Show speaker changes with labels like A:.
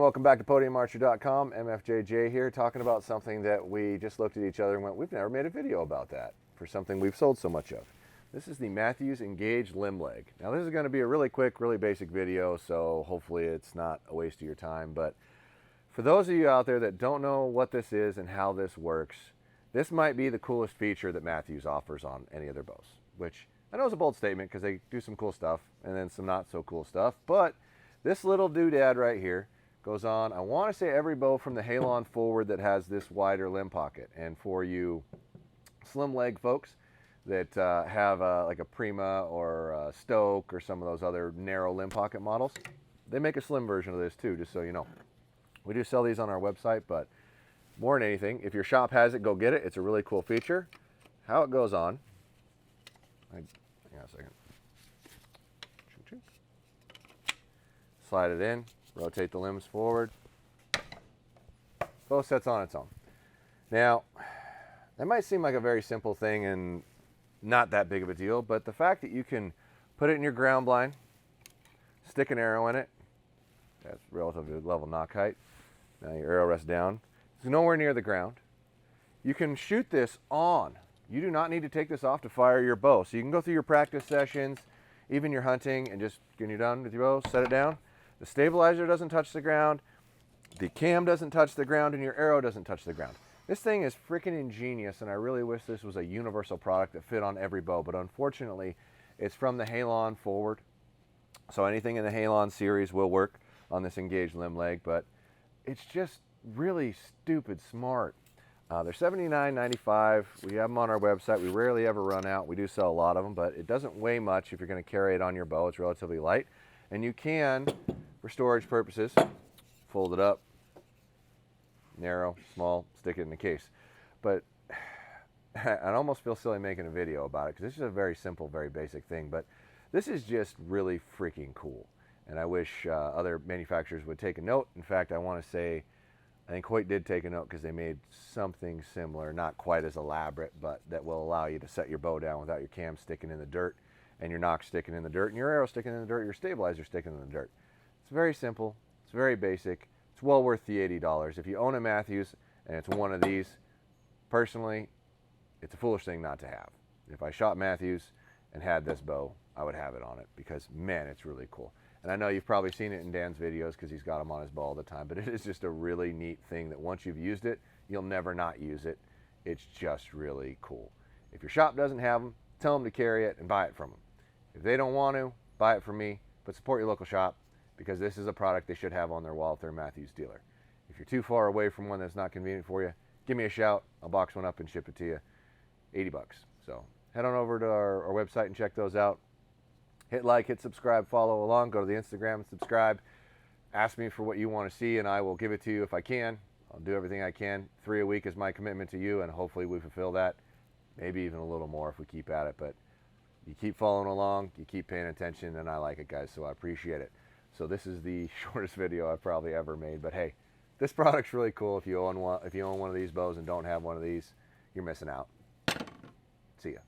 A: welcome back to podiumarcher.com. MFJJ here, talking about something that we just looked at each other and went, we've never made a video about that for something we've sold so much of. This is the Mathews Engage limb leg. Now this is going to be a really quick, really basic video, so hopefully it's not a waste of your time. But for those of you out there that don't know what this is and how this works, this might be the coolest feature that Mathews offers on any of their bows, which I know is a bold statement because they do some cool stuff and then some not so cool stuff. But this little doodad right here goes on, I want to say, every bow from the Halon forward that has this wider limb pocket. And for you slim leg folks that have like a Prima or a Stoke or some of those other narrow limb pocket models, they make a slim version of this too, just so you know. We do sell these on our website, but more than anything, if your shop has it, go get it. It's a really cool feature. How it goes on, hang on a second. Slide it in, rotate the limbs forward. Bow sets on its own. Now, that might seem like a very simple thing and not that big of a deal, but the fact that you can put it in your ground blind, stick an arrow in it, that's relatively level knock height. Now your arrow rests down. It's nowhere near the ground. You can shoot this on. You do not need to take this off to fire your bow. So you can go through your practice sessions, even your hunting, and just when you're done with your bow, set it down. The stabilizer doesn't touch the ground, the cam doesn't touch the ground, and your arrow doesn't touch the ground. This thing is freaking ingenious, and I really wish this was a universal product that fit on every bow, but unfortunately, it's from the Halon forward. So anything in the Halon series will work on this Engage limb leg, but it's just really stupid smart. They're $79.95. We have them on our website. We rarely ever run out. We do sell a lot of them, but it doesn't weigh much if you're going to carry it on your bow. It's relatively light, and you can, for storage purposes, fold it up, narrow, small, stick it in the case. But I almost feel silly making a video about it because this is a very simple, very basic thing, but this is just really freaking cool. And I wish other manufacturers would take a note. In fact, I want to say, I think Hoyt did take a note because they made something similar, not quite as elaborate, but that will allow you to set your bow down without your cam sticking in the dirt and your nock sticking in the dirt and your arrow sticking in the dirt, your stabilizer sticking in the dirt. It's very simple. It's very basic. It's well worth the $80. If you own a Mathews and it's one of these, personally, it's a foolish thing not to have. If I shot Mathews and had this bow, I would have it on it because, man, it's really cool. And I know you've probably seen it in Dan's videos because he's got them on his bow all the time, but it is just a really neat thing that once you've used it, you'll never not use it. It's just really cool. If your shop doesn't have them, tell them to carry it and buy it from them. If they don't want to, buy it from me, but support your local shop because this is a product they should have on their wall if they're a Mathews dealer. If you're too far away from one that's not convenient for you, give me a shout. I'll box one up and ship it to you. 80 bucks. So head on over to our website and check those out. Hit like, hit subscribe, follow along, go to the Instagram and subscribe. Ask me for what you want to see and I will give it to you if I can. I'll do everything I can. 3 a week is my commitment to you and hopefully we fulfill that. Maybe even a little more if we keep at it, but you keep following along, you keep paying attention, and I like it, guys, so I appreciate it. So this is the shortest video I've probably ever made, but hey, this product's really cool. If you own one of these bows and don't have one of these, you're missing out. See ya.